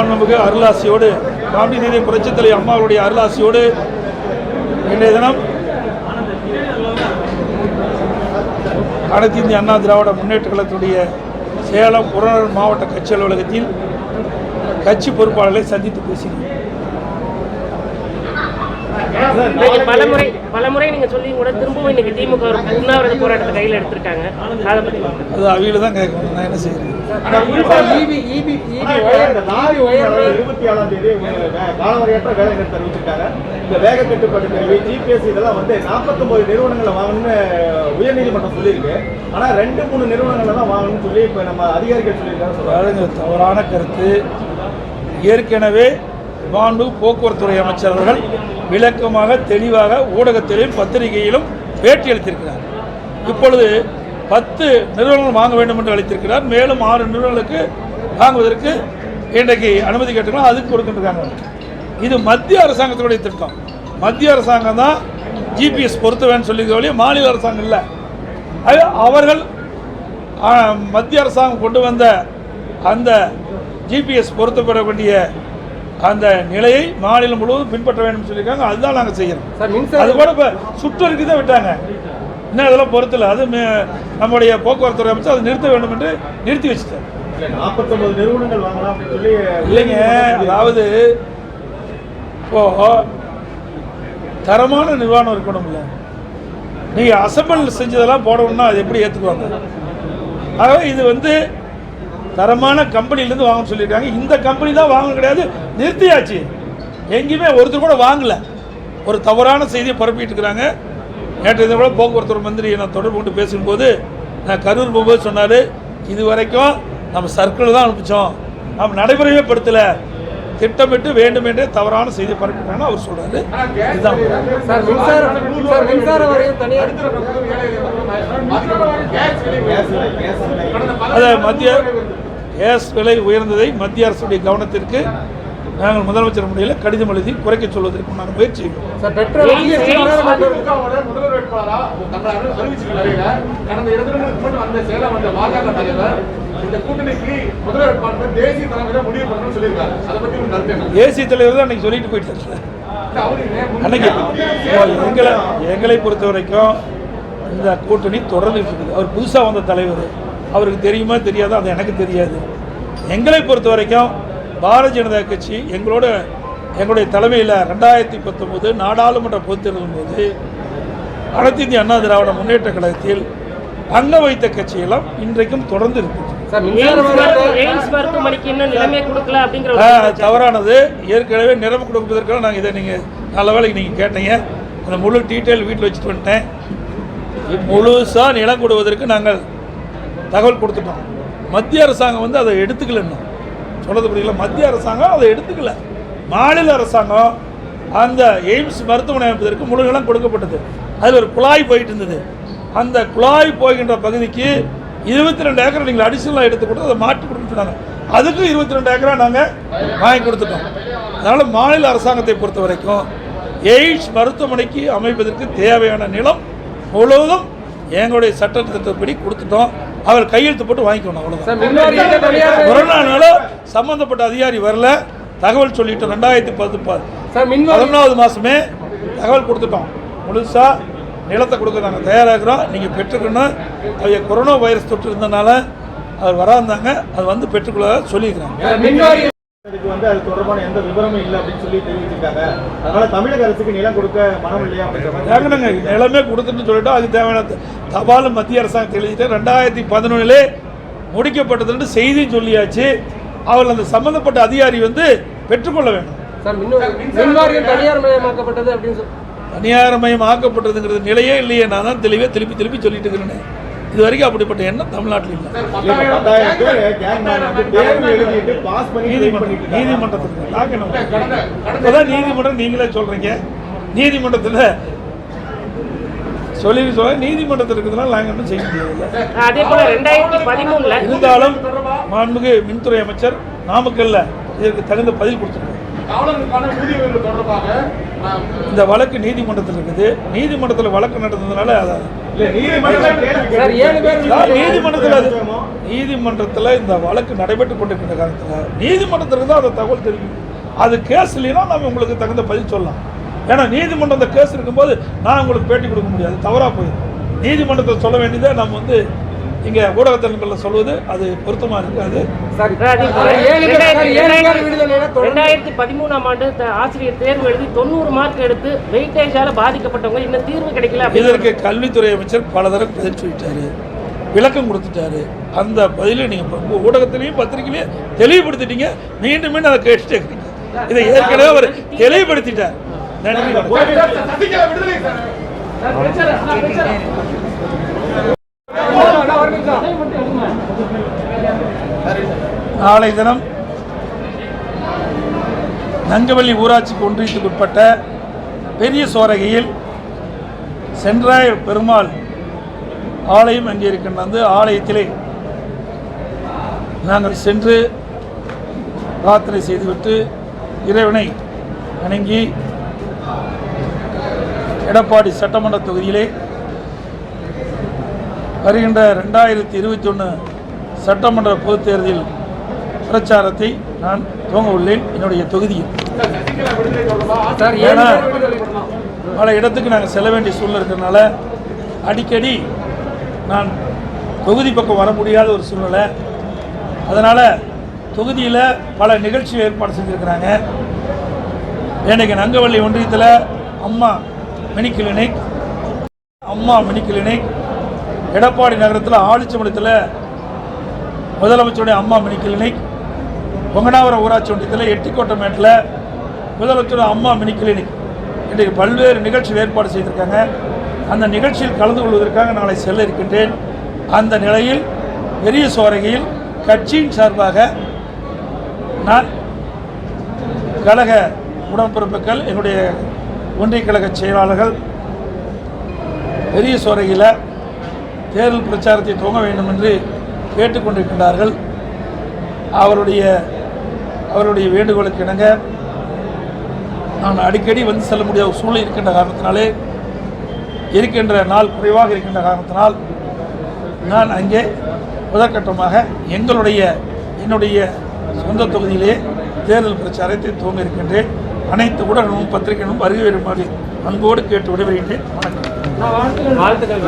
மாண்புமிகு அருளாசியோடு காந்தி நீதி புரட்சித்தலை அம்மாவுடைய அருளாசியோடு இன்றைய தினம் அனைத்து இந்திய அண்ணா திராவிட முன்னேற்ற கழகத்துடைய சேலம் புறநகர் மாவட்ட கட்சி அலுவலகத்தில் கட்சி பொறுப்பாளர்களை சந்தித்து பேசினோம். பலமுறை நீங்க சொல்லி கூட திரும்பவும் இன்னைக்கு திமுக ஒரு உண்ணாவிரத போராட்டத்தை கையில் எடுத்திருக்காங்க. அது அவையில தான் கேட்கணும், நான் என்ன செய்யறேன். 27ஆம் தேதி காலவரையற்ற வேலை நிறுத்தம் அறிவிச்சிருக்காங்க. இந்த வேக கட்டுப்பாட்டு கருவி ஜிபிஎஸ் இதெல்லாம் 49 நிறுவனங்களை வாங்கணும்னு உயர்நீதிமன்றம் சொல்லியிருக்கு. ஆனா 2-3 நிறுவனங்களை தான் வாங்கணும்னு சொல்லி இப்ப நம்ம அதிகாரிகள் சொல்லியிருக்காங்க. தவறான கருத்து. ஏற்கனவே போக்குவரத்துறை அமைச்சர் அவர்கள் விளக்கமாக தெளிவாக ஊடகத்திலும் பத்திரிகையிலும் பேட்டி அளித்திருக்கிறார். இப்பொழுது 10 நிறுவனங்கள் வாங்க வேண்டும் என்று அளித்திருக்கிறார். மேலும் 6 நிறுவனங்களுக்கு வாங்குவதற்கு இன்றைக்கு அனுமதி கேட்டுக்கலாம், அதுக்கு கொடுக்கின்றாங்க. இது மத்திய அரசாங்கத்தினுடைய திட்டம். மத்திய அரசாங்கம் தான் ஜிபிஎஸ் பொருத்துவேன்னு சொல்லி மாநில அரசாங்கம் இல்லை. அவர்கள் மத்திய அரசாங்கம் கொண்டு வந்த அந்த ஜிபிஎஸ் பொருத்தப்பட வேண்டிய அந்த நிலையை மாநிலம் முழுவதும் பின்பற்ற வேண்டும் சொல்லியிருக்காங்க. அதுதான் நாங்கள் செய்யறோம். அது கூட இப்போ சுற்றறிக்கை தான் விட்டாங்க, இன்னும் அதெல்லாம் பொறுத்தல. அது நம்முடைய போக்குவரத்துறை அமைச்சர் அதை நிறுத்த வேண்டும் என்று நிறுத்தி வச்சுட்டார். 49 நிறுவனங்கள் வாங்கலாம் அப்படின்னு சொல்லி இல்லைங்க. அதாவது இப்போ தரமான நிர்வாகம் இருக்கணும்ல. நீங்கள் அசம்பிள் செஞ்சதெல்லாம் போடணும்னா அது எப்படி ஏற்றுக்குவாங்க? ஆகவே இது தரமான கம்பெனிலேருந்து வாங்கன்னு சொல்லியிருக்காங்க. இந்த கம்பெனி தான் வாங்கணும் கிடையாது, நிறுத்தியாச்சு. எங்கேயுமே ஒருத்தர் கூட வாங்கலை. ஒரு தவறான செய்தியை பரப்பிட்டு இருக்கிறாங்க. நேற்று இதை கூட போக்குவரத்து மந்திரி நான் தொடர்பு கொண்டு பேசும்போது நான் கரூர் போகும்போது சொன்னார், இது வரைக்கும் நம்ம சர்க்கிள் தான் அனுப்பிச்சோம், நம்ம நடைமுறையே படுத்தலை, திட்டமிட்டு வேண்டும் என்றே தவறான செய்தி பரப்பிட்டாங்க அவர் சொல்றாரு. இதுதான் அதை மத்திய கேஸ் விலை உயர்ந்ததை மத்திய அரசுடைய கவனத்திற்கு நாங்கள் முதலமைச்சர் முறையில் கடிதம் எழுதி குறைக்க சொல்வதற்கு நாங்கள் முயற்சி தேசிய தலைவர் தான் அன்னைக்கு சொல்லிட்டு போயிட்டு அன்னைக்கு எங்களை பொறுத்த வரைக்கும் இந்த கூட்டணி தொடர்ந்து இருக்குது. அவர் புதுசாக வந்த தலைவர், அவருக்கு தெரியுமா தெரியாதோ அது எனக்கு தெரியாது. எங்களை பொறுத்த வரைக்கும் பாரதிய ஜனதா கட்சி எங்களுடைய தலைமையில் 2019 நாடாளுமன்ற பொதுத் தேர்தலின் போது அனைத்து இந்திய அண்ணா திராவிட முன்னேற்ற கழகத்தில் அங்க வைத்த கட்சியெல்லாம் இன்றைக்கும் தொடர்ந்து இருக்கு. தவறானது. ஏற்கனவே நிலம் கொடுப்பதற்காக நாங்கள் இதை நீங்கள் நல்ல வேலைக்கு நீங்கள் கேட்டீங்க. அந்த முழு டீட்டெயில் வீட்டில் வச்சுட்டு வந்துட்டேன். முழுசாக நிலம் கொடுவதற்கு நாங்கள் தகவல் கொடுத்துட்டோம். மத்திய அரசாங்கம் அதை எடுத்துக்கலன்னு சொல்றது புரியல. மத்திய அரசாங்கம் அதை எடுத்துக்கல. மாநில அரசாங்கம் அந்த எய்ம்ஸ் மருத்துவமனை அமைப்பதற்கு முழு நிலம் கொடுக்கப்பட்டது. அதில் ஒரு குழாய் போயிட்டு இருந்தது. அந்த குழாய் போகின்ற பகுதிக்கு 22 ஏக்கர் நீங்கள் அடிஷனலாக எடுத்து கொடுத்து அதை மாற்றி கொடுத்துட்டாங்க. அதுக்கும் 22 ஏக்கரா நாங்கள் வாங்கி கொடுத்துட்டோம். அதனால் மாநில அரசாங்கத்தை பொறுத்த வரைக்கும் எய்ம்ஸ் மருத்துவமனைக்கு அமைப்பதற்கு தேவையான நிலம் முழுவதும் எங்களுடைய சட்ட திட்டப்படி கொடுத்துட்டோம். அவர் கையெழுத்து போட்டு வாங்கிக்கணும், அவ்வளோதான். கொரோனானால சம்பந்தப்பட்ட அதிகாரி வரல, தகவல் சொல்லிட்டோம். 2011 மாதமே தகவல் கொடுத்துட்டோம். முழுசாக நிலத்தை கொடுக்க நாங்கள் தயாராகிறோம். நீங்கள் பெற்றுக்கணும். அவங்க கொரோனா வைரஸ் தொற்று இருந்தனால அவர் வராந்தாங்க, அது பெற்றுக்கொள்ள சொல்லியிருக்கிறாங்க. அது தொடர்பான எந்த விவரமும் இல்லை அப்படின்னு சொல்லி தெரிவிச்சிருக்காங்க. அதனால தமிழக அரசுக்கு நிலம் கொடுக்க மனம் இல்லையா அப்படின்ற நிலமே கொடுத்துட்டு சொல்லிட்டோம். அதுக்கு தேவையான தபால் மத்திய அரசாங்கத்தை எழுதிட்டு 2011 முடிக்கப்பட்டதுன்னு செய்தியும் சொல்லியாச்சு. அவர்கள் அந்த சம்பந்தப்பட்ட அதிகாரி பெற்றுக்கொள்ள வேண்டும். தனியார்மயம் ஆக்கப்பட்டதுங்கிறது நிலையே இல்லையே. நான் தான் திருப்பி சொல்லிட்டு இருக்கிறேன். இது வரைக்கும் அப்படிப்பட்ட எண்ணம் தமிழ்நாட்டில் இல்லை. நீதிமன்றம் நீங்களே சொல்றீங்க. நீதிமன்றத்தில் நீதிமன்றத்தில் இருக்கிறதுனால நாங்கள் ஒன்றும் செய்ய முடியாது. இருந்தாலும் மாண்புமிகு மின்துறை அமைச்சர் நாமக்கல்ல இதற்கு தகுந்த பதில் கொடுத்துருக்கோம். காவலர்களுக்கான ஊதிய உயர்வு தொடர்பாக இந்த வழக்கு நீதிமன்றத்தில் இருக்குது. நீதிமன்றத்தில் வழக்கு நடந்ததுனால அதை நீதிமன்றத்தில் இந்த வழக்கு நடைபெற்றுக் கொண்டிருக்கின்ற காலத்தில் நீதிமன்றத்திற்கு தான் அதை தகவல் தெரியும். அது கேஸ் இல்லைன்னா நம்ம உங்களுக்கு தகுந்த பதில் சொல்லலாம். ஏன்னா நீதிமன்றம் அந்த கேஸ் இருக்கும்போது நான் உங்களுக்கு பேட்டி கொடுக்க முடியாது, தவறாக போயிடும். நீதிமன்றத்தில் சொல்ல வேண்டியதை நம்ம இங்கே ஊடகத்தினர்களில் சொல்வது அது பொருத்தமாக இருக்காது. 2013ஆம் ஆண்டு ஆசிரியர் தேர்வு எழுதி 90 மார்க் எடுத்து வெயிட்டேஜால பாதிக்கப்பட்டவங்க இன்னும் தீர்வு கிடைக்கல. இதற்கு கல்வித்துறை அமைச்சர் பலதரம் பதில் சொல்லிட்டாரு, விளக்கம் கொடுத்துட்டாரு. அந்த பதிலை நீங்கள் ஊடகத்திலையும் பத்திரிகையிலையும் தெளிவுபடுத்திட்டீங்க. மீண்டும் மீண்டும் அதை கேட்டுட்டே இருக்கீங்க. இதை ஏற்கனவே அவர் தெளிவுபடுத்திட்டார். நன்றி. நாளை தினம் நங்கவள்ளி ஊராட்சிக்கு ஒன்றியத்துக்கு உட்பட்ட பெரிய சோரகையில் சென்றாய பெருமாள் ஆலயம் அங்கே இருக்கின்ற அந்த ஆலயத்திலே நாங்கள் சென்று பிரார்த்தனை செய்துவிட்டு இறைவனை வணங்கி எடப்பாடி சட்டமன்ற தொகுதியிலே வருகின்ற 2021 சட்டமன்ற பொதுத் தேர்தலில் பிரச்சாரத்தை நான் துவங்க உள்ளேன். என்னுடைய தொகுதியில் பல இடத்துக்கு நாங்கள் செல்ல வேண்டிய சூழ்நிலை இருக்கிறதுனால அடிக்கடி நான் தொகுதி பக்கம் வர முடியாத ஒரு சூழ்நிலை. அதனால் தொகுதியில் பல நிகழ்ச்சிகள் ஏற்பாடு செஞ்சுருக்கிறாங்க. இன்றைக்கு நங்கவள்ளி ஒன்றியத்தில் அம்மா மினி கிளினிக், எடப்பாடி நகரத்தில் ஆலிச்சமடத்தில் முதலமைச்சருடைய அம்மா மினி கிளினிக், பொங்கனாவரம் ஊராட்சி ஒன்றியத்தில் எட்டிக்கோட்டமேட்டில் முதலமைச்சருடைய அம்மா மினி கிளினிக், இன்றைக்கு பல்வேறு நிகழ்ச்சிகள் ஏற்பாடு செய்திருக்காங்க. அந்த நிகழ்ச்சியில் கலந்து கொள்வதற்காக நாளை செல்ல இருக்கின்றேன். அந்த நிலையில் பெரிய சோரகையில் கட்சியின் சார்பாக நான் கழக உடன்பிறப்புகள், என்னுடைய ஒன்றிய கழக செயலாளர்கள் பெரிய சோரகையில் தேர்தல் பிரச்சாரத்தை துவங்க வேண்டும் என்று கேட்டுக்கொண்டிருக்கின்றார்கள். அவருடைய வேண்டுகோளுக்கு இணங்க நான் அடிக்கடி வந்து செல்ல முடியாத சூழ்நிலை இருக்கின்ற காரணத்தினாலே, இருக்கின்ற நாள் குறைவாக இருக்கின்ற காரணத்தினால் நான் அங்கே முதற்கட்டமாக என்னுடைய சொந்த தொகுதியிலே தேர்தல் பிரச்சாரத்தை துவங்க இருக்கின்றேன். அனைத்து ஊடகமும் பத்திரிகைகளும் வருகை வருமாறு அன்போடு கேட்டு விடைபெறுகின்றேன். வணக்கம். வாழ்த்துக்கள்.